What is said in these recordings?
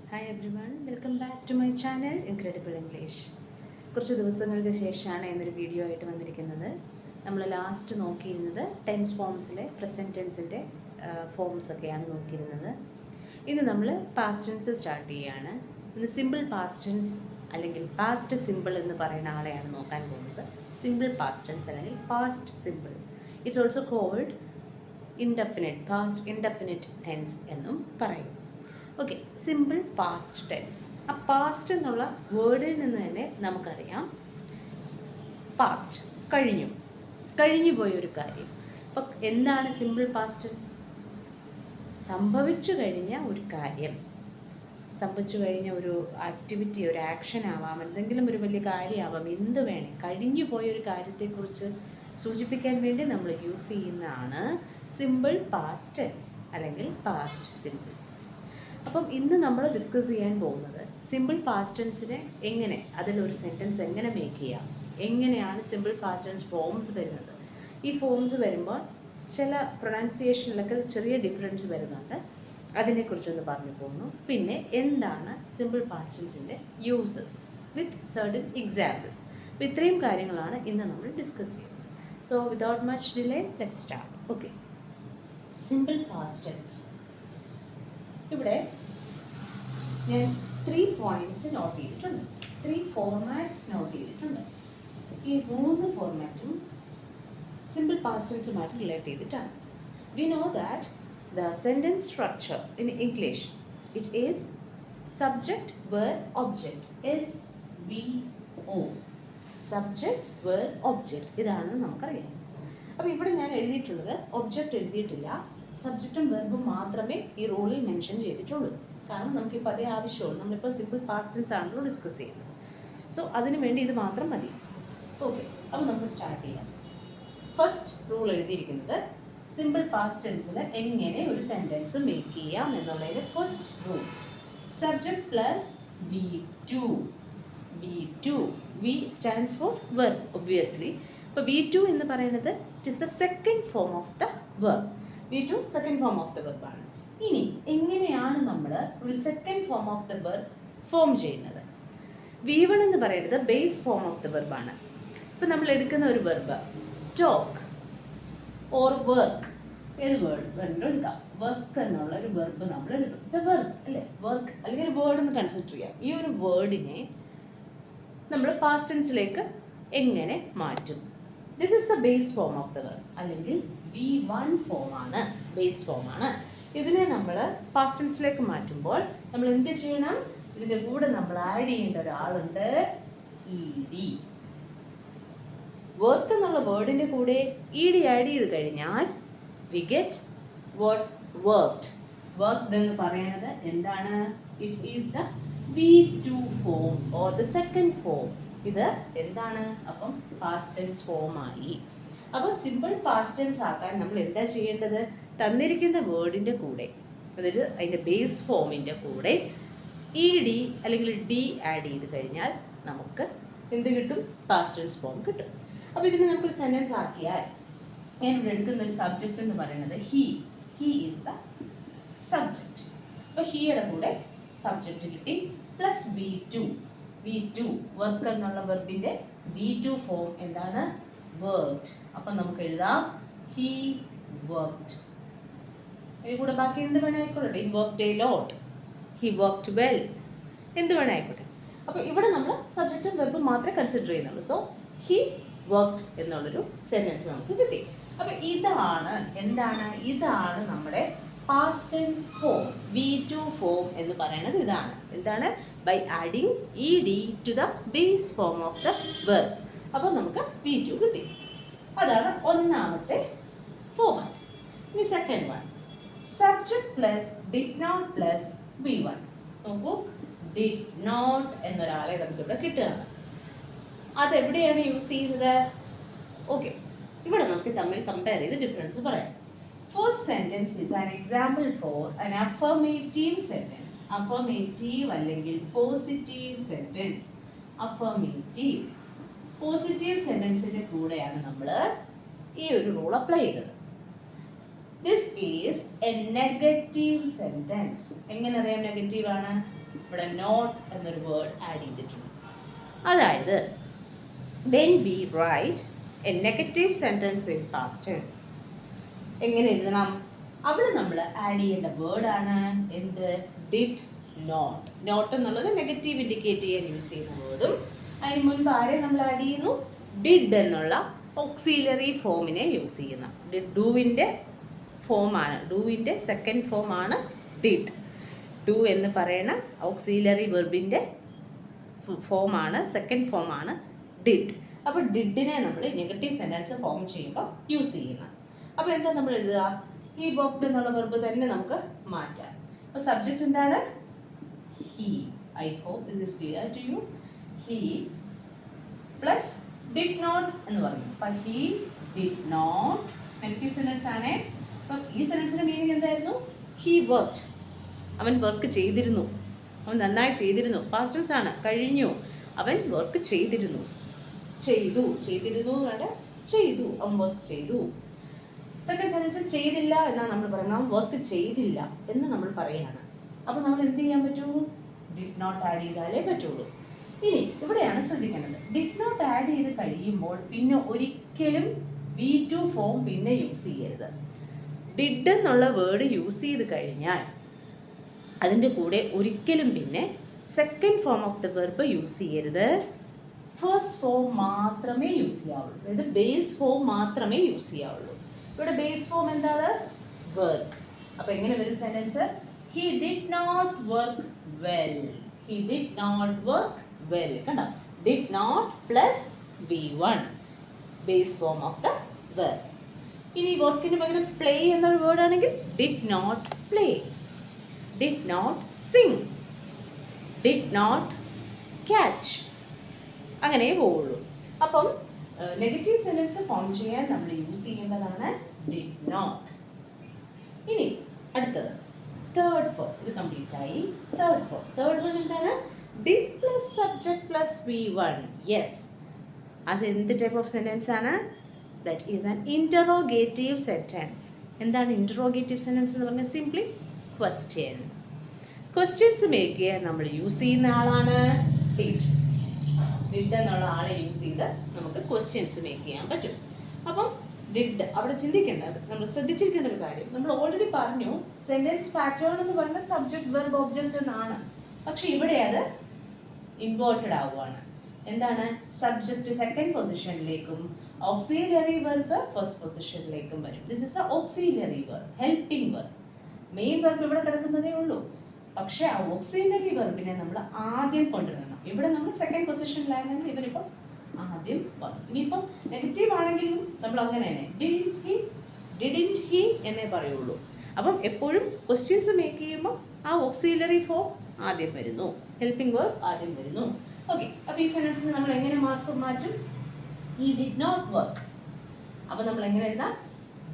Hi everyone, welcome back to my channel incredible English. കുറച്ച് ദിവസങ്ങൾക്ക് ശേഷമാണ് എന്നൊരു വീഡിയോ ആയിട്ട് വന്നിരിക്കുന്നത്. നമ്മൾ ലാസ്റ്റ് നോക്കിയിരുന്നത് ടെൻസ് ഫോംസിലെ പ്രസൻറ്റ് ടെൻസിൻ്റെ ഫോംസ് ഒക്കെയാണ് നോക്കിയിരുന്നത്. ഇന്ന് നമ്മൾ പാസ്റ്റ് ടെൻസ് സ്റ്റാർട്ട് ചെയ്യുകയാണ്. ഇന്ന് സിമ്പിൾ പാസ്റ്റ് ടെൻസ് അല്ലെങ്കിൽ പാസ്റ്റ് സിമ്പിൾ എന്ന് പറയുന്ന ആളെയാണ് നോക്കാൻ പോകുന്നത്. സിമ്പിൾ പാസ്റ്റ് ടെൻസ് അല്ലെങ്കിൽ past simple. It's also called indefinite, past indefinite tense എന്നും പറയും. Okay, simple past tense. ആ പാസ്റ്റ് എന്നുള്ള വേർഡിൽ നിന്ന് തന്നെ നമുക്കറിയാം പാസ്റ്റ്, കഴിഞ്ഞു പോയൊരു കാര്യം. അപ്പം എന്താണ് സിമ്പിൾ പാസ്റ്റ് ടെൻസ്? സംഭവിച്ചു കഴിഞ്ഞ ഒരു കാര്യം, സംഭവിച്ചു കഴിഞ്ഞ ഒരു ആക്ടിവിറ്റി, ഒരു ആക്ഷൻ ആവാം, എന്തെങ്കിലും ഒരു വലിയ കാര്യമാവാം, എന്ത് വേണേ, കഴിഞ്ഞു പോയൊരു കാര്യത്തെക്കുറിച്ച് സൂചിപ്പിക്കാൻ വേണ്ടി നമ്മൾ യൂസ് ചെയ്യുന്നതാണ് സിമ്പിൾ പാസ്റ്റ് ടെൻസ് അല്ലെങ്കിൽ പാസ്റ്റ് സിമ്പിൾ. അപ്പം ഇന്ന് നമ്മൾ ഡിസ്കസ് ചെയ്യാൻ പോകുന്നത് സിമ്പിൾ പാസ്റ്റ് ടെൻസിനെ എങ്ങനെ, അതിലൊരു സെൻറ്റൻസ് എങ്ങനെ മേക്ക് ചെയ്യാം, എങ്ങനെയാണ് സിമ്പിൾ പാസ്റ്റ് ടെൻസ് ഫോംസ് വരുന്നത്. ഈ ഫോംസ് വരുമ്പോൾ ചില പ്രൊനൗൺസിയേഷനിലൊക്കെ ചെറിയ ഡിഫറൻസ് വരുന്നുണ്ട്, അതിനെക്കുറിച്ചൊന്ന് പറഞ്ഞു പോകുന്നു. പിന്നെ എന്താണ് സിമ്പിൾ പാസ്റ്റ് ടെൻസിൻ്റെ യൂസസ് വിത്ത് സർട്ടൻ എക്സാമ്പിൾസ്. അപ്പോൾ ഇത്രയും കാര്യങ്ങളാണ് ഇന്ന് നമ്മൾ ഡിസ്കസ് ചെയ്യുന്നത്. So without much delay let's start. Okay, simple past tense. ഇവിടെ ഞാൻ 3 പോയിന്റ്സ് നോട്ട് ചെയ്തിട്ടുണ്ട്, 3 ഫോർമാറ്റ്സ് നോട്ട് ചെയ്തിട്ടുണ്ട്. ഈ 3 ഫോർമാറ്റും സിമ്പിൾ പാസ്റ്റ് ടെൻസുമായിട്ട് റിലേറ്റ് ചെയ്തിട്ടാണ്. We know that the sentence structure in English it is subject verb object, SVO, subject verb object. ഇതാണെന്ന് നമുക്കറിയാം. അപ്പോൾ ഇവിടെ ഞാൻ എഴുതിയിട്ടുള്ളത് ഒബ്ജക്റ്റ് എഴുതിയിട്ടില്ല, സബ്ജക്റ്റും വെർബും മാത്രമേ ഈ റൂളിൽ മെൻഷൻ ചെയ്തിട്ടുള്ളൂ. കാരണം നമുക്കിപ്പോൾ അതേ ആവശ്യമുള്ളൂ, നമ്മളിപ്പോൾ സിമ്പിൾ പാസ്റ്റ് ടെൻസ് ആണല്ലോ ഡിസ്കസ് ചെയ്യുന്നത്. സോ അതിന് വേണ്ടി ഇത് മാത്രം മതി. ഓക്കെ, അപ്പോൾ നമുക്ക് സ്റ്റാർട്ട് ചെയ്യാം. ഫസ്റ്റ് റൂൾ എഴുതിയിരിക്കുന്നത് സിമ്പിൾ പാസ്റ്റ് ടെൻസിൽ എങ്ങനെ ഒരു സെൻറ്റൻസ് മേക്ക് ചെയ്യാം എന്നുള്ളതിൻ്റെ first rule, subject plus V2. V stands for verb obviously. അപ്പോൾ V2 എന്ന് പറയുന്നത് it is the second form of the verb. V2 second form of the verb ആണ്. ഇനി എങ്ങനെയാണ് നമ്മൾ ഒരു second form of the verb form ചെയ്യുന്നത്? V1 എന്ന് പറയുന്നത് base form of the verb ആണ്. ഇപ്പം നമ്മൾ എടുക്കുന്ന ഒരു വെർബ് ടോക്ക് ഓർ വർക്ക്, ഏത് വേർഡ് വേണ്ടോ എടുക്കാം. വർക്ക് എന്നുള്ള ഒരു വെർബ് നമ്മൾ എടുക്കും, ഇറ്റ്സ് എ വെർബ് അല്ലേ, വർക്ക് അല്ലെങ്കിൽ ഒരു വേർഡ് എന്ന് കൺസിഡർ ചെയ്യാം. ഈ ഒരു വേർഡിനെ നമ്മൾ പാസ്റ്റ് ടെൻസിലേക്ക് എങ്ങനെ മാറ്റും? This is the base form of the verb, അല്ലെങ്കിൽ V1 ഫോമാണ്, ബേസ് ഫോമാണ്. ഇതിനെ നമ്മൾ പാസ്റ്റ് ടെൻസിലേക്ക് മാറ്റുമ്പോൾ നമ്മൾ എന്ത് ചെയ്യണം? ഇതിൻ്റെ കൂടെ നമ്മൾ ആഡ് ചെയ്യേണ്ട ഒരാളുണ്ട്, ED. വർക്ക് എന്നുള്ള വേർഡിൻ്റെ കൂടെ ED ആഡ് ചെയ്ത് കഴിഞ്ഞാൽ we get what? Worked. Worked എന്ന് പറയുന്നത് എന്താണ്? It is the V2 form or the second form. ഇത് എന്താണ്? അപ്പം പാസ്റ്റ് ടെൻസ് ഫോമായി. അപ്പോൾ സിമ്പിൾ പാസ്റ്റ് ടെൻസ് ആക്കാൻ നമ്മൾ എന്താ ചെയ്യേണ്ടത്? തന്നിരിക്കുന്ന വേർഡിൻ്റെ കൂടെ, അതായത് അതിൻ്റെ ബേസ് ഫോമിൻ്റെ കൂടെ ED അല്ലെങ്കിൽ D ആഡ് ചെയ്ത് കഴിഞ്ഞാൽ നമുക്ക് എന്ത് കിട്ടും? പാസ്റ്റ് ടെൻസ് ഫോം കിട്ടും. അപ്പോൾ ഇതിന് നമുക്കൊരു സെൻറ്റൻസ് ആക്കിയാൽ, ഞാൻ ഇവിടെ എടുക്കുന്ന ഒരു സബ്ജക്റ്റ് എന്ന് പറയുന്നത് ഹി ഈസ് ദ സബ്ജക്റ്റ്. അപ്പോൾ ഹിയുടെ കൂടെ സബ്ജക്റ്റ് കിട്ടി, പ്ലസ് V2 വർക്ക് എന്നുള്ള വെർബിൻ്റെ V2 ഫോം എന്താണ്? വർക്ക്ഡ്. അപ്പം നമുക്ക് എഴുതാം ഹി വർക്ക്ഡ്. ഇതിൽ കൂടെ ബാക്കി എന്ത് വേണേ ആയിക്കോട്ടെ, he worked a lot, he worked well, എന്ത് വേണേ ആയിക്കോട്ടെ. അപ്പോൾ ഇവിടെ നമ്മൾ സബ്ജക്റ്റും വെർബും മാത്രമേ കൺസിഡർ ചെയ്യുന്നുള്ളൂ. സോ ഹി വർക്ക്ഡ് എന്നുള്ളൊരു സെൻറ്റൻസ് നമുക്ക് കിട്ടി. അപ്പോൾ ഇതാണ് എന്താണ്? ഇതാണ് നമ്മുടെ past tense form, V2 form എന്ന് പറയുന്നത്. ഇതാണ് എന്താണ്? By adding ED to the base form of the verb. അപ്പോൾ നമുക്ക് V2 കിട്ടി. അതാണ് ഒന്നാമത്തെ ഫോമാറ്റ്. ഇനി second one, subject plus did not plus V1. നോക്കൂ, ഡിഡ് നോട്ട് എന്നൊരാളെ നമുക്കിവിടെ കിട്ടുകയാണ്. അതെവിടെയാണ് യൂസ് ചെയ്യുന്നത്? ഓക്കെ, ഇവിടെ നമുക്ക് തമ്മിൽ കമ്പയർ ചെയ്ത് ഡിഫറൻസ് പറയാം. First sentence is an example for an affirmative sentence. Affirmative അല്ലെങ്കിൽ positive sentence. Affirmative. പോസിറ്റീവ് സെൻറ്റൻസിൻ്റെ കൂടെയാണ് നമ്മൾ ഈ ഒരു റൂൾ അപ്ലൈ ചെയ്തത്. This is A negative sentence. എങ്ങനെ അറിയാം നെഗറ്റീവ് ആണ്? ഇവിടെ നോട്ട് എന്നൊരു വേർഡ് ആഡ് ചെയ്തിട്ടുണ്ട്. അതായത് when we write a negative sentence in past tense എങ്ങനെ എഴുതണം? അവിടെ നമ്മൾ ആഡ് ചെയ്യേണ്ട വേർഡാണ് എന്ത്? Did not. നോട്ട് എന്നുള്ളത് നെഗറ്റീവ് ഇൻഡിക്കേറ്റ് ചെയ്യാൻ യൂസ് ചെയ്യുന്ന വേർഡും അതിന് മുൻപ് ആരെ നമ്മൾ ആഡ് ചെയ്യുന്നു? ഡിഡ് എന്നുള്ള ഓക്സിലറി ഫോമിനെ യൂസ് ചെയ്യുന്ന. ഡൂവിൻ്റെ ഫോമാണ്, ഡൂവിൻ്റെ സെക്കൻഡ് ഫോമാണ് ഡിഡ്. ഡു എന്ന് പറയുന്ന ഓക്സിലറി വെർബിൻ്റെ ഫോമാണ്, സെക്കൻഡ് ഫോമാണ് ഡിഡ്. അപ്പോൾ ഡിഡിനെ നമ്മൾ നെഗറ്റീവ് സെൻറ്റൻസ് ഫോം ചെയ്യുമ്പോൾ യൂസ് ചെയ്യുന്നത്. അപ്പോൾ എന്താ നമ്മൾ എഴുതുക? ഈ വർക്ക്ഡ് എന്നുള്ള വെർബ് തന്നെ നമുക്ക് മാറ്റാം. അപ്പോൾ സബ്ജക്റ്റ് എന്താണ്? He. I hope this is clear to you. He plus did not എന്ന് പറഞ്ഞു. അപ്പം he did not negative sentence ആണേ. അപ്പം ഈ സെൻറ്റൻസിൻ്റെ മീനിങ് എന്തായിരുന്നു? He worked. അവൻ വർക്ക് ചെയ്തിരുന്നു, അവൻ നന്നായി ചെയ്തിരുന്നു. പാസ്റ്റ് ടെൻസ് ആണ്, കഴിഞ്ഞു. അവൻ വർക്ക് ചെയ്തിരുന്നു, ചെയ്തിരുന്നു കണ്ട് ചെയ്തു, അവൻ വർക്ക് ചെയ്തു. സെക്കൻഡ് സെൻറ്റൻസ് ചെയ്തില്ല എന്നാണ് നമ്മൾ പറയുന്നത്. അവൻ വർക്ക് ചെയ്തില്ല എന്ന് നമ്മൾ പറയുകയാണ്. അപ്പോൾ നമ്മൾ എന്ത് ചെയ്യാൻ പറ്റുള്ളൂ? ഡിഡ് നോട്ട് ആഡ് ചെയ്താലേ പറ്റുള്ളൂ. ഇനി ഇവിടെയാണ് ശ്രദ്ധിക്കേണ്ടത്. ഡിഡ് നോട്ട് ആഡ് ചെയ്ത് കഴിയുമ്പോൾ പിന്നെ ഒരിക്കലും V2 ഫോം പിന്നെ യൂസ് ചെയ്യരുത്. ഡിഡ് എന്നുള്ള വേർഡ് യൂസ് ചെയ്ത് കഴിഞ്ഞാൽ അതിൻ്റെ കൂടെ ഒരിക്കലും പിന്നെ second form of the verb use ചെയ്യരുത്. ഫസ്റ്റ് ഫോം മാത്രമേ യൂസ് ചെയ്യാവുള്ളൂ. അതായത് ബേസ് ഫോം മാത്രമേ യൂസ് ചെയ്യാവുള്ളൂ. ഇവിടെ ബേസ് ഫോം എന്താണ്? വർക്ക്. അപ്പോൾ എങ്ങനെ വരും sentence? He did not work well. He did not work well. കണ്ടോ? Did not plus V1 base form of the verb. ഇനി വർക്കിന് പകരം പ്ലേ എന്നൊരു വേർഡ് ആണെങ്കിൽ did not play, did not sing, did not catch, അങ്ങനെ പോവുള്ളൂ. അപ്പം negative sentence form ചെയ്യാൻ നമ്മൾ യൂസ് ചെയ്യേണ്ടതാണ് ഡിഡ് നോട്ട്. ഇനി അടുത്തത് തേർഡ് ഫോം. ഇത് കംപ്ലീറ്റ് ആയി. Third form. തേർഡ് വൺ എന്താണ്? Did plus subject plus V1. Yes, അത് എന്ത് ടൈപ്പ് ഓഫ് സെൻറ്റൻസ് ആണ്? That is an interrogative sentence. എന്താണ് ഇൻറ്ററോഗേറ്റീവ് സെൻറ്റൻസ് എന്ന് പറഞ്ഞാൽ? Simply questions. ക്വസ്റ്റ്യൻസ് മേക്ക് ചെയ്യാൻ നമ്മൾ യൂസ് ചെയ്യുന്ന ആളാണ് ഡിഡ്. ഡിഡ് എന്നുള്ള ആളെ യൂസ് ചെയ്ത് നമുക്ക് ക്വസ്റ്റ്യൻസ് മേക്ക് ചെയ്യാൻ പറ്റും. അപ്പം ഡിഡ് അവിടെ ചിന്തിക്കേണ്ട, നമ്മൾ ശ്രദ്ധിച്ചിരിക്കേണ്ട ഒരു കാര്യം, നമ്മൾ ഓൾറെഡി പറഞ്ഞു സെൻറ്റൻസ് പാറ്റേൺ എന്ന് പറഞ്ഞാൽ സബ്ജക്ട് വെർബ് ഒബ്ജക്റ്റ് എന്നാണ്. പക്ഷെ ഇവിടെ അത് ഇൻവേർട്ടഡ് ആവുകയാണ്. എന്താണ്? സബ്ജക്റ്റ് സെക്കൻഡ് പൊസിഷനിലേക്കും ഓക്സിലറി വെർബ് ഫസ്റ്റ് പൊസിഷനിലേക്കും വരും. This is a auxiliary verb, helping verb. Main verb ഇവിടെ കിടക്കുന്നതേ ഉള്ളൂ. പക്ഷേ ആ ഓക്സിലറി വെർബിനെ നമ്മൾ ആദ്യം കൊണ്ടുവരണം. ഇവിടെ നമ്മൾ സെക്കൻഡ് പൊസിഷനിലാണെങ്കിൽ ഇവരിപ്പം ആദ്യം വന്നു. ഇനിയിപ്പം നെഗറ്റീവ് ആണെങ്കിലും നമ്മൾ അങ്ങനെ തന്നെ ഡിഡിൻറ്റ് ഹി എന്നേ പറയുള്ളൂ. അപ്പം എപ്പോഴും ക്വസ്റ്റ്യൻസ് മേക്ക് ചെയ്യുമ്പോൾ ആ ഓക്സിലറി ഫോം ആദ്യം വരുന്നു, ഹെൽപ്പിംഗ് വെർബ് ആദ്യം വരുന്നു. ഓക്കെ, അപ്പോൾ ഈ സെൻറ്റൻസിന് നമ്മൾ എങ്ങനെ മാറ്റും? He did not work. അപ്പോൾ നമ്മൾ എങ്ങനെ എഴുതാം?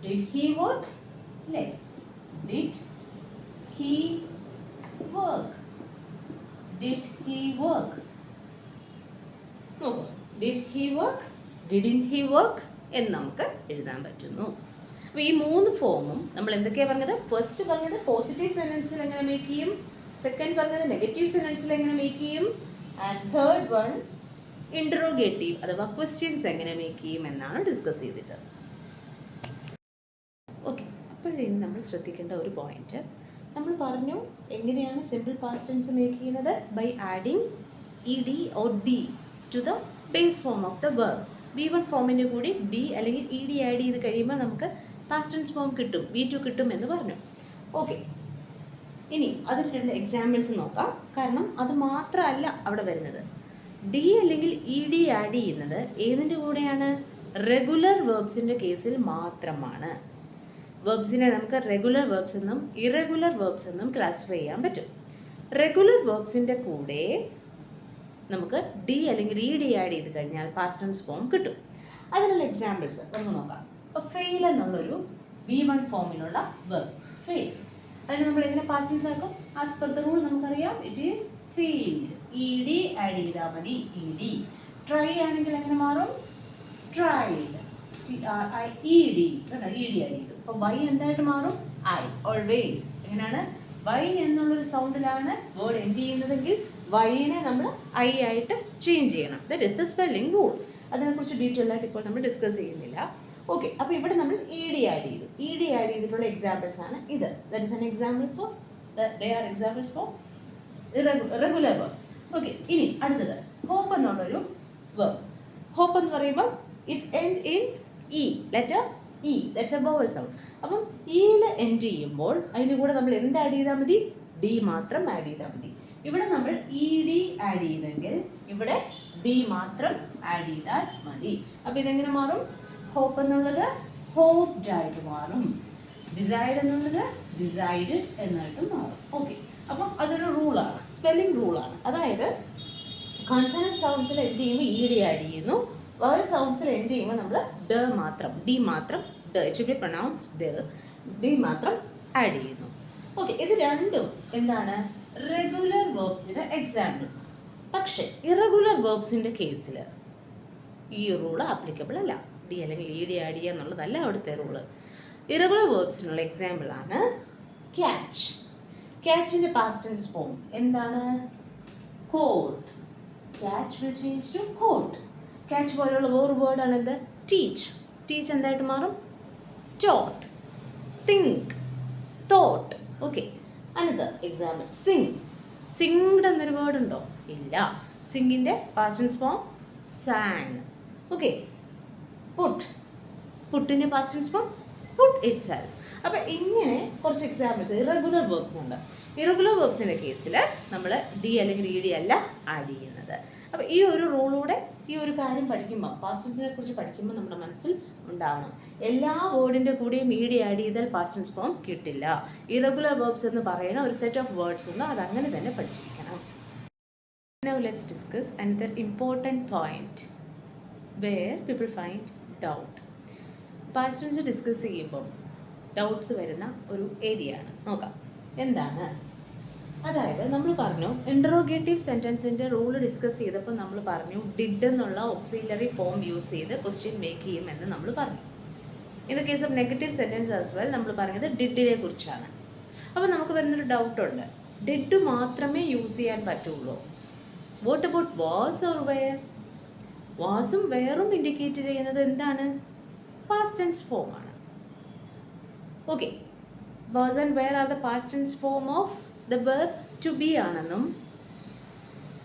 ഡിഡ് ഹി വർക്ക് അല്ലേ? Did he work, did he work. നോക്കൂ, did he work, didn't he work എന്ന് നമുക്ക് എഴുതാൻ പറ്റുന്നു. അപ്പോൾ ഈ മൂന്ന് ഫോമും നമ്മൾ എന്തൊക്കെയാണ് പറഞ്ഞത്? ഫസ്റ്റ് പറഞ്ഞത് പോസിറ്റീവ് സെൻറ്റൻസിൽ എങ്ങനെ മേക്ക് ചെയ്യും, സെക്കൻഡ് പറഞ്ഞത് നെഗറ്റീവ് സെൻറ്റൻസിൽ എങ്ങനെ മേക്ക് ചെയ്യും, ആൻഡ് തേർഡ് വൺ ഇൻറ്ററോഗേറ്റീവ് അഥവാ ക്വസ്റ്റ്യൻസ് എങ്ങനെ മേക്ക് ചെയ്യും എന്നാണ് ഡിസ്കസ് ചെയ്തിട്ട്. ഓക്കെ, അപ്പോഴേ നമ്മൾ ശ്രദ്ധിക്കേണ്ട ഒരു പോയിന്റ്, നമ്മൾ പറഞ്ഞു എങ്ങനെയാണ് സിമ്പിൾ പാസ്റ്റ് ടെൻസ് മേക്ക് ചെയ്യുന്നത്? By adding ED or D to the base form of the verb. V1 ഫോമിൻ്റെ കൂടി D അല്ലെങ്കിൽ ED ആഡ് ചെയ്ത് കഴിയുമ്പോൾ നമുക്ക് പാസ്റ്റ് ടെൻസ് ഫോം കിട്ടും, V2 കിട്ടും എന്ന് പറഞ്ഞു. ഓക്കെ, ഇനി അതിൽ രണ്ട് എക്സാമ്പിൾസ് നോക്കാം. കാരണം അത് മാത്രമല്ല അവിടെ വരുന്നത്. D അല്ലെങ്കിൽ ED ആഡ് ചെയ്യുന്നത് ഏതിൻ്റെ കൂടെയാണ്? റെഗുലർ വെർബ്സിൻ്റെ കേസിൽ മാത്രമാണ്. വെർബ്സിനെ നമുക്ക് റെഗുലർ വെർബ്സ് എന്നും ഇറഗുലർ വെർബ്സ് എന്നും ക്ലാസിഫൈ ചെയ്യാൻ പറ്റും. റെഗുലർ വെർബ്സിൻ്റെ കൂടെ നമുക്ക് D അല്ലെങ്കിൽ ED ആഡ് ചെയ്ത് കഴിഞ്ഞാൽ പാസ്റ്റ് ടെൻസ് ഫോം കിട്ടും. അതിനുള്ള എക്സാമ്പിൾസ് നമുക്ക് നോക്കാം. അപ്പോൾ ഫെയിൽ എന്നുള്ളൊരു V1 ഫോമിലുള്ള വെർബ്, ഫെയിൽ. അതിന് നമ്മൾ എങ്ങനെ പാസ്റ്റ് ടെൻസ് ആക്കും? ആസ് പെർ ദ റൂൾ നമുക്കറിയാം, it is failed. ED add ചെയ്താൽ മതി, ED. ട്രൈ ആണെങ്കിൽ എങ്ങനെ മാറും? Tried, TRIED. ED ആഡ് ചെയ്തു. അപ്പോൾ Y എന്തായിട്ട് മാറും? I. ഓൾവേസ്. എങ്ങനെയാണ്? വൈ എന്നുള്ളൊരു സൗണ്ടിലാണ് വേർഡ് എൻഡ് ചെയ്യുന്നതെങ്കിൽ വൈനെ നമ്മൾ ഐ ആയിട്ട് ചേഞ്ച് ചെയ്യണം. That is the spelling rule. അതിനെക്കുറിച്ച് ഡീറ്റെയിൽ ആയിട്ട് ഇപ്പോൾ നമ്മൾ ഡിസ്കസ് ചെയ്യുന്നില്ല. ഓക്കെ, അപ്പോൾ ഇവിടെ നമ്മൾ ഇ ഡി ആഡ് ചെയ്തു. ഇ ഡി ആഡ് ചെയ്തിട്ടുള്ള എക്സാമ്പിൾസ് ആണ് ഇത്. That is an example for they are examples for regular verbs. Okay, ഇനി അടുത്തത് ഹോപ്പ് എന്നുള്ളൊരു വേർബ്. ഹോപ്പ് എന്ന് പറയുമ്പോൾ it's end in E, letter E, that's A vowel sound. അപ്പം ഇയിൽ എൻഡ് ചെയ്യുമ്പോൾ അതിന് കൂടെ നമ്മൾ എന്ത് ആഡ് ചെയ്താൽ മതി? ഡി മാത്രം ആഡ് ചെയ്താൽ മതി. ഇവിടെ നമ്മൾ ഇ ഡി ആഡ് ചെയ്തെങ്കിൽ ഇവിടെ ഡി മാത്രം ആഡ് ചെയ്താൽ മതി. അപ്പം ഇതെങ്ങനെ മാറും? ഹോപ്പ് എന്നുള്ളത് ഹോപ്ഡ് ആയിട്ട് മാറും. ഡിസൈഡ് എന്നുള്ളത് ഡിസൈഡഡ് എന്നായിട്ട് മാറും. ഓക്കെ, അപ്പം അതൊരു റൂളാണ്, സ്പെല്ലിംഗ് റൂളാണ്. അതായത് കോൺസണന്റ് സൗണ്ട്സിൽ എൻഡ് ചെയ്യുമ്പോൾ ഇ ഡി ആഡ് ചെയ്യുന്നു, വവൽ സൗണ്ട്സിൽ എൻഡ് ചെയ്യുമ്പോൾ നമ്മൾ ഡ മാത്രം, ഡി മാത്രം, ഡ ഇറ്റ് ഷുഡ് ബി പ്രൊനൗൺസ്ഡ് ഡ, ഡി മാത്രം ആഡ് ചെയ്യുന്നു. ഓക്കെ, ഇത് രണ്ടും എന്താണ്? റെഗുലർ വേർബ്സിൻ്റെ എക്സാമ്പിൾസ് ആണ്. പക്ഷേ ഇറഗുലർ വേർബ്സിൻ്റെ കേസിൽ ഈ റൂള് ആപ്ലിക്കബിൾ അല്ല. ഡി അല്ലെങ്കിൽ ഇ ഡി ആഡ് ചെയ്യുക എന്നുള്ളതല്ല അവിടുത്തെ റൂള്. ഇറഗുലർ വേർബ്സിനുള്ള എക്സാമ്പിളാണ് ക്യാച്ച്. ക്യാച്ചിൻ്റെ പാസ്റ്റ് ടെൻസ് ഫോം എന്താണ്? Caught. Catch will change to caught. Catch പോലെയുള്ള വേറൊരു വേർഡാണ് എന്ത്? ടീച്ച്. ടീച്ച് എന്തായിട്ട് മാറും? Taught. Think, thought. Okay, another example sing. Singed എന്നൊരു വേർഡ് ഉണ്ടോ? ഇല്ല. സിംഗിൻ്റെ past tense form sang. Okay, put. പുട്ടിൻ്റെ past tense form put itself. അപ്പോൾ ഇങ്ങനെ കുറച്ച് എക്സാമ്പിൾസ് ഇറഗുലർ വേർബ്സ് ഉണ്ട്. ഇറഗുലർ വേർബ്സിൻ്റെ കേസിൽ നമ്മൾ ഡി അല്ലെങ്കിൽ ഇ ഡി അല്ല ആഡ് ചെയ്യുന്നത്. അപ്പോൾ ഈ ഒരു റൂളൂടെ ഈ ഒരു കാര്യം പഠിക്കുമ്പോൾ, പാസ്റ്റ് ടെൻസിനെ കുറിച്ച് പഠിക്കുമ്പോൾ നമ്മുടെ മനസ്സിൽ ഉണ്ടാവണം. എല്ലാ വേർഡിൻ്റെ കൂടെയും ഇ ഡി ആഡ് ചെയ്താൽ പാസ്റ്റ് ടെൻസ് ഫോം കിട്ടില്ല. ഇറഗുലർ വേർബ്സ് എന്ന് പറയുന്ന ഒരു സെറ്റ് ഓഫ് വേർഡ്സ് ഉണ്ട്, അതങ്ങനെ തന്നെ പഠിച്ചിരിക്കണം. Now let's discuss another important point where people find doubt. Past tense discuss ചെയ്യുമ്പോൾ ഡൗട്ട്സ് വരുന്ന ഒരു ഏരിയ ആണ്. നോക്കാം എന്താണ്. അതായത് നമ്മൾ പറഞ്ഞു ഇൻട്രോഗേറ്റീവ് സെൻറ്റൻസിൻ്റെ റൂൾ ഡിസ്കസ് ചെയ്തപ്പോൾ നമ്മൾ പറഞ്ഞു ഡിഡ് എന്നുള്ള ഓക്സിലറി ഫോം യൂസ് ചെയ്ത് ക്വസ്റ്റ്യൻ മേക്ക് ചെയ്യുമെന്ന് നമ്മൾ പറഞ്ഞു. In the case of negative sentence as well നമ്മൾ പറഞ്ഞത് ഡിഡിനെ കുറിച്ചാണ്. അപ്പോൾ നമുക്ക് വരുന്നൊരു ഡൗട്ടുണ്ട്, ഡിഡ് മാത്രമേ യൂസ് ചെയ്യാൻ പറ്റുള്ളൂ? What about was or were? വാസും വെയറും ഇൻഡിക്കേറ്റ് ചെയ്യുന്നത് എന്താണ്? പാസ്റ്റ് ടെൻസ് ഫോം ആണ്. Okay, was and were are the past tense form of the verb to be ആണെന്നും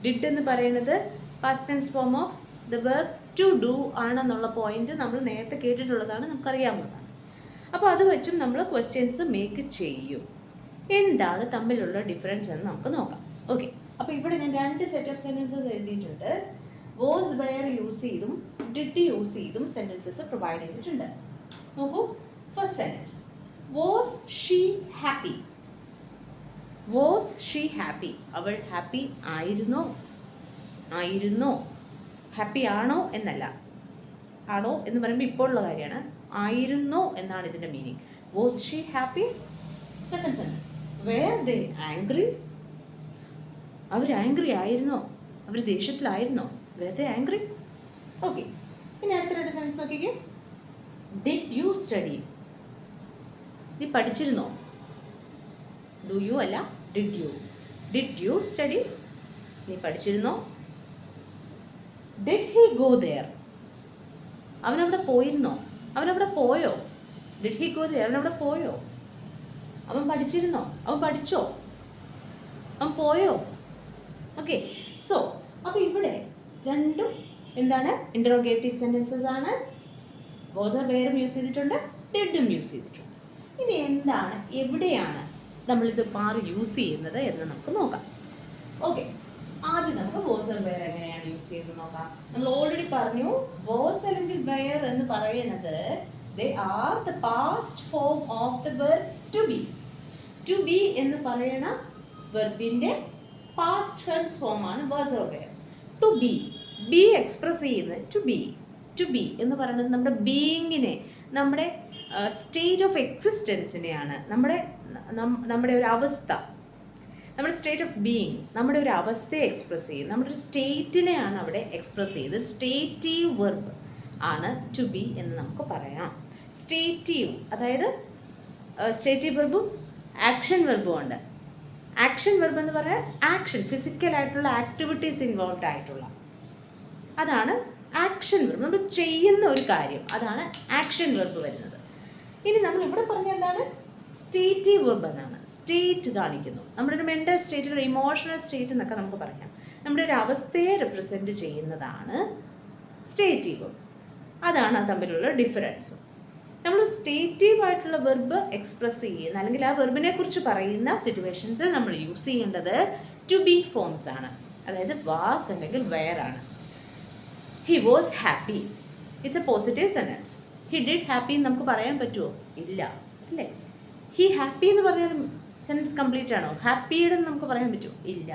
ഡിഡ് എന്ന് പറയുന്നത് past tense form of the verb to do ആണെന്നുള്ള point നമ്മൾ നേരത്തെ കേട്ടിട്ടുള്ളതാണ്, നമുക്കറിയാവുന്നതാണ്. അപ്പോൾ അത് വെച്ചും നമ്മൾ ക്വസ്റ്റ്യൻസ് മേക്ക് ചെയ്യും. എന്താണ് തമ്മിലുള്ള ഡിഫറൻസ് എന്ന് നമുക്ക് നോക്കാം. ഓക്കെ, അപ്പോൾ ഇവിടെ ഞാൻ രണ്ട് സെറ്റ് ഓഫ് സെൻറ്റൻസസ് എഴുതിയിട്ടുണ്ട്. വാസ് വെയർ യൂസ് ചെയ്തും ഡിഡ് യൂസ് ചെയ്തും സെൻറ്റൻസസ് പ്രൊവൈഡ് ചെയ്തിട്ടുണ്ട്. നോക്കൂ, first sentence was she happy. Was she happy? അവൾ ഹാപ്പി ആയിരുന്നോ? ആയിരുന്നോ, ഹാപ്പി ആണോ എന്നല്ല. ആണോ എന്ന് പറയുമ്പോൾ ഇപ്പോൾ ഉള്ള കാര്യമാണ്. ആയിരുന്നോ എന്നാണ് ഇതിൻ്റെ meaning. Was she happy? Second sentence were they angry. അവർ ആംഗ്രി ആയിരുന്നോ? അവർ ദേഷ്യത്തിലായിരുന്നോ? Were they angry? ഓക്കെ, പിന്നെ അടുത്ത രണ്ട് സെൻറ്റൻസ് നോക്കിക്കേ. Did you study? നീ പഠിച്ചിരുന്നോ? ഡു യു അല്ല, did you. Did you study? നീ പഠിച്ചിരുന്നോ? Did he go there? അവനവിടെ പോയിരുന്നോ? അവനവിടെ പോയോ? Did he go there? അവനവിടെ പോയോ? അവൻ പഠിച്ചിരുന്നോ? അവൻ പഠിച്ചോ? അവൻ പോയോ? ഓക്കെ, സോ അപ്പോൾ ഇവിടെ രണ്ടും എന്താണ്? ഇൻട്രോഗേറ്റീവ് സെൻറ്റൻസസ് ആണ്. വാസ് ഓർ വെയറും യൂസ് ചെയ്തിട്ടുണ്ട്, ഡിഡും യൂസ് ചെയ്തിട്ടുണ്ട്. ഇനി എന്താണ്, എവിടെയാണ് നമ്മളിത് മാറി യൂസ് ചെയ്യുന്നത് എന്ന് നമുക്ക് നോക്കാം. ഓക്കെ, ആദ്യം നമുക്ക് വാസ് ഓർ വെയർ എങ്ങനെയാണ് യൂസ് ചെയ്യുന്നത് നോക്കാം. നമ്മൾ ഓൾറെഡി പറഞ്ഞു വാസ് അല്ലെങ്കിൽ വെയർ എന്ന് പറയുന്നത് they are the past form of the verb to be. To be എന്ന് പറയുന്ന വെർബിൻ്റെ പാസ്റ്റ് ടെൻസ് ഫോം ആണ് was or were. To be, be express ചെയ്യുന്നത് ടു ബി എന്ന് പറയുന്നത് നമ്മുടെ ബീയിങ്ങിനെ, നമ്മുടെ സ്റ്റേറ്റ് ഓഫ് എക്സിസ്റ്റൻസിനെയാണ്, നമ്മുടെ ഒരു അവസ്ഥ, നമ്മുടെ സ്റ്റേറ്റ് ഓഫ് ബീയിങ്, നമ്മുടെ ഒരു അവസ്ഥയെ എക്സ്പ്രസ് ചെയ്യും, നമ്മുടെ ഒരു സ്റ്റേറ്റിനെയാണ് അവിടെ എക്സ്പ്രസ് ചെയ്ത്. സ്റ്റേറ്റീവ് വെർബ് ആണ് ടു ബി എന്ന് നമുക്ക് പറയാം. സ്റ്റേറ്റീവ് അതായത് സ്റ്റേറ്റീവ് വെർബും ആക്ഷൻ വെർബും ഉണ്ട്. ആക്ഷൻ വെർബ് എന്ന് പറയാൻ ആക്ഷൻ, ഫിസിക്കലായിട്ടുള്ള ആക്ടിവിറ്റീസ് ഇൻവോൾവ് ആയിട്ടുള്ള, അതാണ് ആക്ഷൻ വെർബ്. നമ്മൾ ചെയ്യുന്ന ഒരു കാര്യം, അതാണ് ആക്ഷൻ വെർബ് വരുന്നത്. ഇനി നമ്മൾ ഇവിടെ പറഞ്ഞ എന്താണ്? സ്റ്റേറ്റീവ് വെർബ് എന്നാണ്. സ്റ്റേറ്റ് കാണിക്കുന്നു, നമ്മുടെ ഒരു മെൻ്റൽ സ്റ്റേറ്റ്, ഒരു ഇമോഷണൽ സ്റ്റേറ്റ് എന്നൊക്കെ നമുക്ക് പറയാം. നമ്മുടെ ഒരു അവസ്ഥയെ റെപ്രസെൻറ്റ് ചെയ്യുന്നതാണ് സ്റ്റേറ്റീവ് വെർബ്. അതാണ് തമ്മിലുള്ള ഡിഫറൻസ്. നമ്മൾ സ്റ്റേറ്റീവ് ആയിട്ടുള്ള വെർബ് എക്സ്പ്രസ് ചെയ്യുന്ന, അല്ലെങ്കിൽ ആ വെർബിനെ കുറിച്ച് പറയുന്ന സിറ്റുവേഷൻസിൽ നമ്മൾ യൂസ് ചെയ്യേണ്ടത് ടു ബി ഫോംസ് ആണ്. അതായത് വാസ് അല്ലെങ്കിൽ വെയർ ആണ്. He was happy, it's A positive sentence. He did happy എന്ന് നമുക്ക് പറയാൻ പറ്റുമോ? ഇല്ല, അല്ലേ? ഹി ഹാപ്പി എന്ന് പറഞ്ഞാൽ സെൻറ്റൻസ് കംപ്ലീറ്റ് ആണോ? ഹാപ്പിയുടെ നമുക്ക് പറയാൻ പറ്റുമോ? ഇല്ല.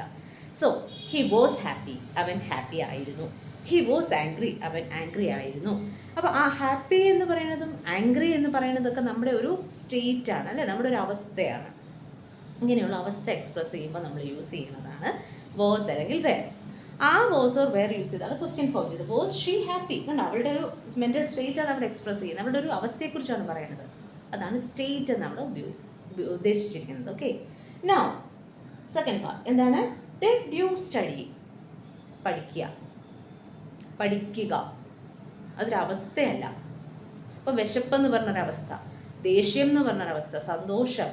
സോ ഹി വാസ് ഹാപ്പി, അവൻ ഹാപ്പി ആയിരുന്നു. ഹി വാസ് ആംഗ്രി, അവൻ ആംഗ്രി ആയിരുന്നു. അപ്പോൾ ആ ഹാപ്പി എന്ന് പറയുന്നതും ആംഗ്രി എന്ന് പറയുന്നതൊക്കെ നമ്മുടെ ഒരു സ്റ്റേറ്റ് ആണ്, അല്ലേ? നമ്മുടെ ഒരു അവസ്ഥയാണ്. ഇങ്ങനെയുള്ള അവസ്ഥ എക്സ്പ്രസ് ചെയ്യുമ്പോൾ നമ്മൾ യൂസ് ചെയ്യുന്നതാണ് വാസ് അല്ലെങ്കിൽ വെയർ. ആ വാസ് ഓർ വെയർ യൂസ് ചെയ്താണ് ക്വസ്റ്റ്യൻ ഫോം ചെയ്തത്. Was she happy? കണ്ടോ, അവളുടെ ഒരു മെൻ്റൽ സ്റ്റേറ്റ് ആണ് അവിടെ എക്സ്പ്രസ് ചെയ്യുന്നത്, അവളുടെ ഒരു അവസ്ഥയെക്കുറിച്ചാണ് പറയുന്നത്. അതാണ് സ്റ്റേറ്റ് എന്ന് നമ്മൾ ഉദ്ദേശിച്ചിരിക്കുന്നത്. ഓക്കെ, നൗ സെക്കൻഡ് പാർട്ട് എന്താണ്? Did you study? പഠിക്കുക, പഠിക്കുക, അതൊരവസ്ഥയല്ല. ഇപ്പോൾ വിശപ്പെന്ന് പറഞ്ഞൊരവസ്ഥ, ദേഷ്യം എന്ന് പറഞ്ഞൊരവസ്ഥ, സന്തോഷം,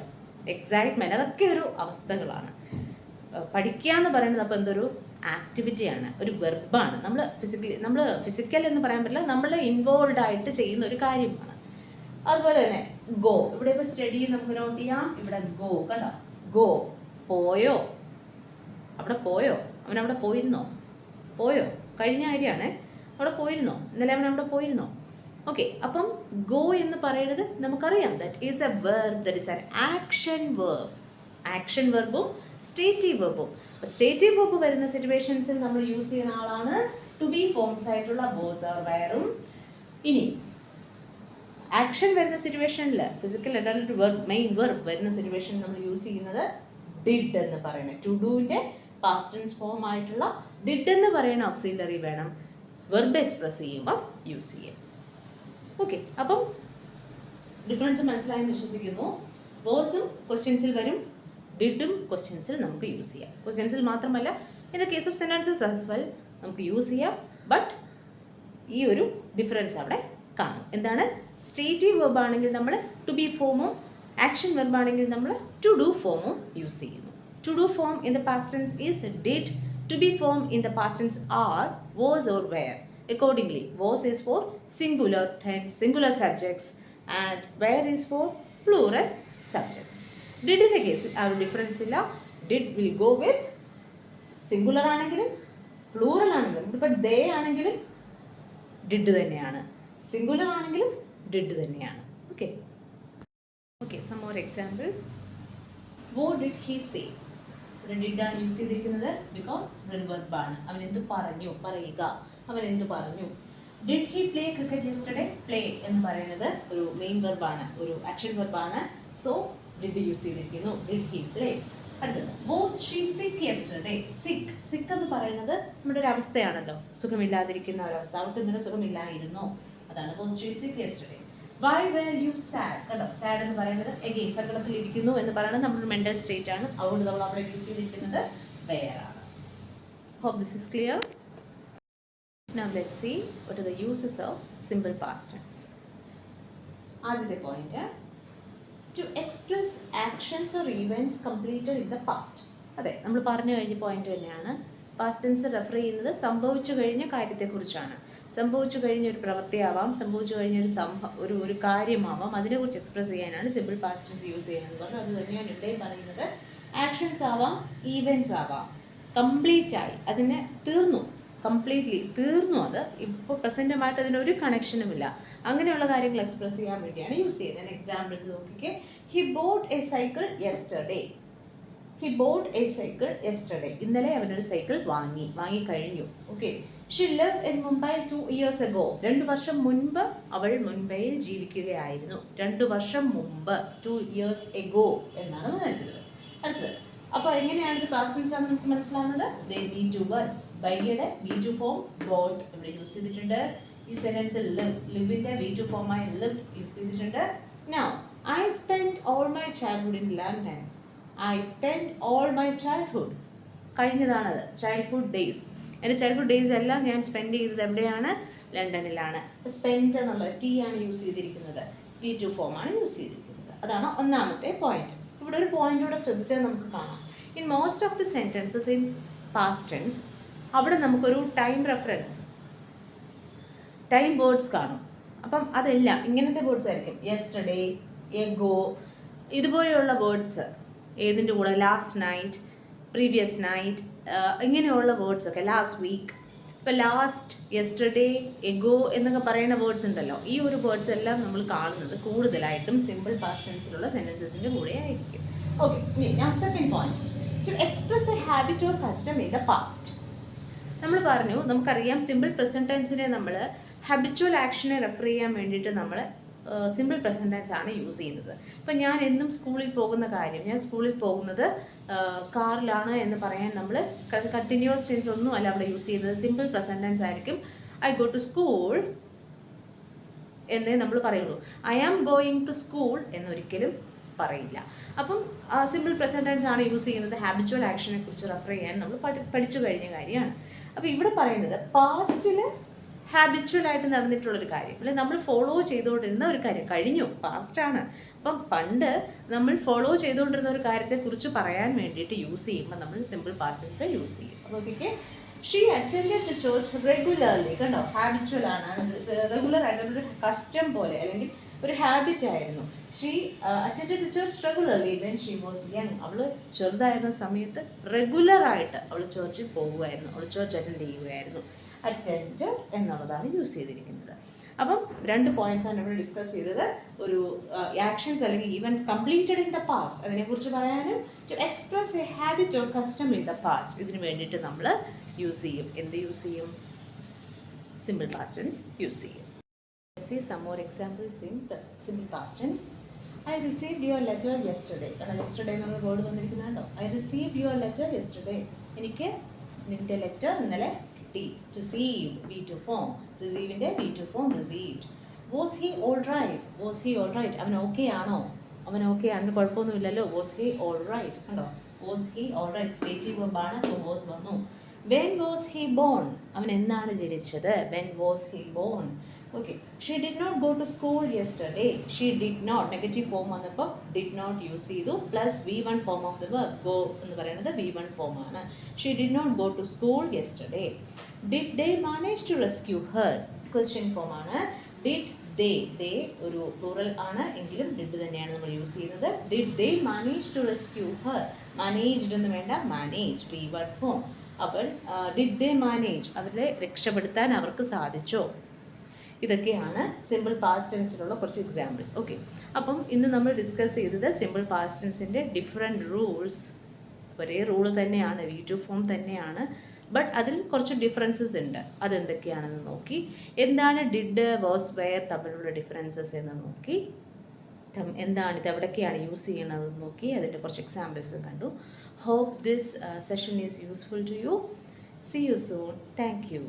എക്സൈറ്റ്മെൻറ്റ്, അതൊക്കെ ഒരു അവസ്ഥകളാണ്. പഠിക്കുക എന്ന് പറയുന്നത് അപ്പോൾ എന്തൊരു ആക്ടിവിറ്റിയാണ്, ഒരു വെർബാണ്. നമ്മൾ ഫിസിക്കൽ എന്ന് പറയാൻ പറ്റില്ല, നമ്മൾ ഇൻവോൾവ് ആയിട്ട് ചെയ്യുന്ന ഒരു കാര്യമാണ്. അതുപോലെ തന്നെ ഗോ, ഇവിടെ ഇപ്പോൾ സ്റ്റഡി നമുക്ക് നോട്ട് ചെയ്യാം. ഇവിടെ ഗോ, കണ്ടോ? ഗോ, പോയോ? അവിടെ പോയോ? അവനവിടെ പോയിരുന്നോ? പോയോ? കഴിഞ്ഞ കാര്യമാണ്. അവിടെ പോയിരുന്നോ? ഇന്നലെ അവൻ അവിടെ പോയിരുന്നോ? ഓക്കെ, അപ്പം ഗോ എന്ന് പറയുന്നത് നമുക്കറിയാം, that is a verb, that is an action verb. Action വെർബും സ്റ്റേറ്റീവ് വെർബും. അപ്പോൾ സ്റ്റേറ്റീവ് വെർബ് വരുന്ന സിറ്റുവേഷൻസിൽ നമ്മൾ യൂസ് ചെയ്യുന്ന ആളാണ് ടു ബി ഫോംസ് ആയിട്ടുള്ള വാസ് ഓർ വെയറും. ഇനി ആക്ഷൻ വരുന്ന സിറ്റുവേഷനിൽ, physical adult verb, main verb വരുന്ന സിറ്റുവേഷനിൽ നമ്മൾ യൂസ് ചെയ്യുന്നത് ഡിഡ് എന്ന് പറയുന്നത്. ടു ഡൂവിൻ്റെ പാസ്റ്റ് ടെൻസ് ഫോം ആയിട്ടുള്ള ഡിഡ് എന്ന് പറയുന്ന ഓക്സിലറി വേണം വെർബ് എക്സ്പ്രസ് ചെയ്യുമ്പോൾ യൂസ് ചെയ്യാം. ഓക്കെ, അപ്പം ഡിഫറൻസ് മനസ്സിലായെന്ന് വിശ്വസിക്കുന്നു. വാസും ക്വസ്റ്റ്യൻസിൽ വരും, ഡിഡും ക്വസ്റ്റ്യൻസിൽ നമുക്ക് യൂസ് ചെയ്യാം. ക്വസ്റ്റ്യൻസിൽ മാത്രമല്ല, in the case of sentences as well നമുക്ക് യൂസ് ചെയ്യാം. ബട്ട് ഈ ഒരു ഡിഫറൻസ് അവിടെ കാണും. എന്താണ്? സ്റ്റേറ്റീവ് വെർബ് ആണെങ്കിൽ നമ്മൾ ടു ബി ഫോമും, ആക്ഷൻ വെർബ് ആണെങ്കിൽ നമ്മൾ ടു ഡു ഫോമും യൂസ് ചെയ്യുന്നു. To do form in the past tense is did, to be formed in the past tense are was or were. Accordingly, was is for singular tense, singular subjects, and were is for plural subjects. Did in the case ആ ഒരു difference ഇല്ല. Did will go with singular ആണെങ്കിലും plural ആണെങ്കിലും, ഇപ്പോൾ they ആണെങ്കിലും did തന്നെയാണ്, singular ആണെങ്കിലും did തന്നെയാണ്. Okay, okay, some more examples. What did he say? Did ആണ് യൂസ് ചെയ്തിരിക്കുന്നത് ബിക്കോസ് ഒരു വെർബാണ്. അവൻ എന്ത് പറഞ്ഞു, പറയുക, അവൻ എന്ത് പറഞ്ഞു. Did he play cricket yesterday? Play എന്ന് പറയുന്നത് ഒരു മെയിൻ വെർബാണ്, ഒരു ആക്ഷൻ വെർബാണ്. സോ ഡിഡ് യൂസ് ചെയ്തിരിക്കുന്നു, ഡിഡ് ഹി പ്ലേ. അടുത്തത് വാസ് ഷീ സിക്ക് യെസ്റ്റർഡേ? സിക്ക്, സിക്ക് എന്ന് പറയുന്നത് നമ്മുടെ ഒരു അവസ്ഥയാണല്ലോ, സുഖമില്ലാതിരിക്കുന്ന ഒരവസ്ഥ. അവർക്ക് എന്തിനാ സുഖമില്ലായിരുന്നോ, അതാണ് was she sick yesterday. Why were you sad? കണ്ടോ, സാഡ് എന്ന് പറയുന്നത് എഗെയിൻ സങ്കടത്തിലിരിക്കുന്നു എന്ന് പറയുന്നത് നമ്മുടെ മെൻ്റൽ സ്റ്റേറ്റ് ആണ്. അതുകൊണ്ട് നമ്മൾ അവിടെ യൂസ് ചെയ്തിരിക്കുന്നത് വെയർ ആണ്. Hope this is clear. Now let's see what are the uses of simple past tense. ആദ്യത്തെ point, to express actions or events completed in the past. അതെ, നമ്മൾ പറഞ്ഞു കഴിഞ്ഞ പോയിന്റ് തന്നെയാണ്. പാസ്റ്റ് ടെൻസ് റെഫർ ചെയ്യുന്നത് സംഭവിച്ചു കഴിഞ്ഞ കാര്യത്തെക്കുറിച്ചാണ്. സംഭവിച്ചു കഴിഞ്ഞ ഒരു പ്രവൃത്തിയാവാം, സംഭവിച്ചു കഴിഞ്ഞ ഒരു കാര്യമാവാം, അതിനെക്കുറിച്ച് എക്സ്പ്രസ് ചെയ്യാനാണ് സിമ്പിൾ പാസ്റ്റ് ടെൻസ് യൂസ് ചെയ്യുന്നത് പറഞ്ഞു. അത് തന്നെയാണ് ഇവിടെയും പറയുന്നത്. ആക്ഷൻസ് ആവാം, ഈവൻറ്റ്സ് ആവാം, കംപ്ലീറ്റ് ആയി, അതിനെ തീർന്നു, കംപ്ലീറ്റ്ലി തീർന്നു, അത് ഇപ്പോൾ പ്രസൻറ്റുമായിട്ട് അതിനൊരു കണക്ഷനുമില്ല, അങ്ങനെയുള്ള കാര്യങ്ങൾ എക്സ്പ്രസ് ചെയ്യാൻ വേണ്ടിയാണ് യൂസ് ചെയ്യുന്നത്. എക്സാമ്പിൾസ് നോക്കിക്കേ. He bought a cycle yesterday. He bought a cycle yesterday. ഇന്നലെ അവനൊരു സൈക്കിൾ വാങ്ങിക്കഴിഞ്ഞു. Okay. She lived in Mumbai 2 years ago. 2 വർഷം മുൻപ് അവൾ മുംബൈയിൽ ജീവിക്കുകയായിരുന്നു. 2 വർഷം മുമ്പ്, 2 years ago എന്നാണ് നൽകുന്നത്. അടുത്തത്, അപ്പോൾ എങ്ങനെയാണ് ഇത് പാസ്റ്റ് ടെൻസ് ആണ് നമുക്ക് മനസ്സിലാവുന്നത്? They need to work. ബൈയുടെ ബി ടു ഫോം ബോട്ട് ഇവിടെ യൂസ് ചെയ്തിട്ടുണ്ട്. ഈ സെന്റൻസിൽ ലിവിന്റെ ബി ടു ഫോമായി ലിവ്ഡ് യൂസ് ചെയ്തിട്ടുണ്ട്. Now I spend all my childhood in London. I spend all my childhood. കഴിഞ്ഞതാണത്, ചൈൽഡ്ഹുഡ് ഡേയ്സ്. എൻ്റെ ചൈൽഡ്ഹുഡ് ഡേയ്സ് എല്ലാം ഞാൻ സ്പെൻഡ് ചെയ്തത് എവിടെയാണ്? ലണ്ടനിലാണ്. സ്പെൻഡ് എന്നുള്ള ടി ആണ് യൂസ് ചെയ്തിരിക്കുന്നത്, V2 ഫോമാണ് യൂസ് ചെയ്തിരിക്കുന്നത്. അതാണ് ഒന്നാമത്തെ പോയിന്റ്. ഇവിടെ ഒരു പോയിന്റ് കൂടെ ശ്രദ്ധിച്ചാൽ നമുക്ക് കാണാം. In most of the sentences in past tense അവിടെ നമുക്കൊരു ടൈം റെഫറൻസ്, ടൈം വേർഡ്സ് കാണും. അപ്പം അതെല്ലാം ഇങ്ങനത്തെ വേർഡ്സ് ആയിരിക്കും. യെസ്റ്റർഡേ, എഗോ, ഇതുപോലെയുള്ള വേർഡ്സ്. ഏതിൻ്റെ കൂടെ? ലാസ്റ്റ് നൈറ്റ്, പ്രീവിയസ് നൈറ്റ്, ഇങ്ങനെയുള്ള വേർഡ്സൊക്കെ. Last week. ഇപ്പോൾ ലാസ്റ്റ്, യെസ്റ്റർഡേ, എഗോ എന്നൊക്കെ പറയുന്ന വേർഡ്സ് ഉണ്ടല്ലോ, ഈ ഒരു വേർഡ്സ് എല്ലാം നമ്മൾ കാണുന്നത് കൂടുതലായിട്ടും സിമ്പിൾ പാസ്റ്റ് ടെൻസിലുള്ള സെൻറ്റൻസസിൻ്റെ കൂടെ ആയിരിക്കും. ഓക്കെ, ഞാൻ second point, to express a habit or custom in the past. നമ്മൾ പറഞ്ഞു, നമുക്കറിയാം സിമ്പിൾ പ്രസൻറ്റ് ടെൻസിനെ നമ്മൾ ഹാബിച്വൽ ആക്ഷനെ റെഫർ ചെയ്യാൻ വേണ്ടിയിട്ട് നമ്മൾ സിമ്പിൾ പ്രസൻറ്റ് ടെൻസ് ആണ് യൂസ് ചെയ്യുന്നത്. ഇപ്പം ഞാൻ എന്നും സ്കൂളിൽ പോകുന്ന കാര്യം, ഞാൻ സ്കൂളിൽ പോകുന്നത് കാറിലാണ് എന്ന് പറയാൻ നമ്മൾ കണ്ടിന്യൂസ് ടെൻസ് ഒന്നും അല്ല അവിടെ യൂസ് ചെയ്യുന്നത്, സിമ്പിൾ പ്രസൻറ്റ് ടെൻസ് ആയിരിക്കും. ഐ ഗോ ടു സ്കൂൾ എന്നേ നമ്മൾ പറയുള്ളൂ. I am going to school എന്നൊരിക്കലും പറയില്ല. അപ്പം സിമ്പിൾ പ്രസൻറ്റ് ടെൻസ് ആണ് യൂസ് ചെയ്യുന്നത് ഹാബിച്വൽ ആക്ഷനെ കുറിച്ച് റെഫർ ചെയ്യാൻ നമ്മൾ പഠിച്ചു കഴിഞ്ഞ കാര്യമാണ്. അപ്പോൾ ഇവിടെ പറയുന്നത് പാസ്റ്റിൽ ഹാബിച്വലായിട്ട് നടന്നിട്ടുള്ളൊരു കാര്യം, അല്ലെങ്കിൽ നമ്മൾ ഫോളോ ചെയ്തുകൊണ്ടിരുന്ന ഒരു കാര്യം, കഴിഞ്ഞു, പാസ്റ്റാണ്. അപ്പം പണ്ട് നമ്മൾ ഫോളോ ചെയ്തുകൊണ്ടിരുന്ന ഒരു കാര്യത്തെക്കുറിച്ച് പറയാൻ വേണ്ടിയിട്ട് യൂസ് ചെയ്യുമ്പോൾ നമ്മൾ സിമ്പിൾ പാസ്റ്റ് ടെൻസ് യൂസ് ചെയ്യും. അപ്പോൾ okay, she attended the church regularly. കണ്ടോ, ഹാബിച്വൽ ആണ്, റെഗുലർ ആയിട്ട് ഒരു കസ്റ്റം പോലെ അല്ലെങ്കിൽ ഒരു ഹാബിറ്റ് ആയിരുന്നു. She attended the church regularly when she was young. അവൾ ചെറുതായിരുന്ന സമയത്ത് റെഗുലറായിട്ട് അവൾ ചർച്ചിൽ പോകുമായിരുന്നു, അവൾ ചർച്ച് അറ്റൻഡ് ചെയ്യുകയായിരുന്നു. അറ്റൻഡ് എന്നുള്ളതാണ് യൂസ് ചെയ്തിരിക്കുന്നത്. അപ്പം 2 പോയിന്റ്സ് ആണ് ഇവിടെ ഡിസ്കസ് ചെയ്തത്. ഒരു ആക്ഷൻസ് അല്ലെങ്കിൽ events completed in the past അതിനെക്കുറിച്ച് പറയാനും, to express a habit or custom in the past ഇതിന് വേണ്ടിയിട്ട് നമ്മൾ യൂസ് ചെയ്യും. എന്ത് യൂസ് ചെയ്യും? സിമ്പിൾ പാസ്റ്റ് ടെൻസ് യൂസ് ചെയ്യും. Let's see some more examples in simple past tense. I received your letter yesterday. Yesterday എന്നുള്ള word വന്നിരിക്കുന്നുണ്ടോ? I received your letter yesterday. എനിക്ക് നിന്റെ ലെറ്റർ ഇന്നലെ കിട്ടി. Received, V2 form. Receiveന്റെ V2 form, received. Was he all right? Was he all right? അവൻ okay ആണോ? അവൻ okay ആണ്, കുഴപ്പമൊന്നുമില്ലല്ലോ. Was he all right? കണ്ടോ, was he all right stative verb ആണ്, സോ was വന്നു. When was he born? അവൻ എന്നാണ് ജനിച്ചത്? When was he born? Okay, she did not go to school yesterday. She did not, negative form വന്നപ്പോൾ did not use ചെയ്തു, plus V1 form of the verb go എന്ന് പറയുന്നത് V1 form ആണ്. She did not go to school yesterday. Did they manage to rescue her? Question form ആണ്. Did they ഒരു plural ആണ് എങ്കിലും did തന്നെയാണ് നമ്മൾ യൂസ് ചെയ്യുന്നത്. Did they manage to rescue her? managed എന്ന് വേണ്ട, manage V1 ഫോം. അപ്പോൾ did they manage, അവരെ രക്ഷപ്പെടുത്താൻ അവർക്ക് സാധിച്ചോ? ഇതൊക്കെയാണ് സിമ്പിൾ പാസ്റ്റ് ടെൻസിലുള്ള കുറച്ച് എക്സാമ്പിൾസ്. ഓക്കെ, അപ്പം ഇന്ന് നമ്മൾ ഡിസ്കസ് ചെയ്തത് സിമ്പിൾ പാസ്റ്റ് ടെൻസിൻ്റെ ഡിഫറെൻറ്റ് റൂൾസ്. ഒരേ റൂള് തന്നെയാണ്, V2 ഫോം തന്നെയാണ്, ബട്ട് അതിൽ കുറച്ച് ഡിഫറൻസസ് ഉണ്ട്. അതെന്തൊക്കെയാണെന്ന് നോക്കി. എന്താണ് ഡിഡ്, വാസ്, വെയർ തമ്മിലുള്ള ഡിഫറൻസസ് എന്ന് നോക്കി. എന്താണ് ഇത്, എവിടെയൊക്കെയാണ് യൂസ് ചെയ്യണതെന്ന് നോക്കി. അതിൻ്റെ കുറച്ച് എക്സാമ്പിൾസ് കണ്ടു. Hope this session is useful to you. See you soon. Thank U.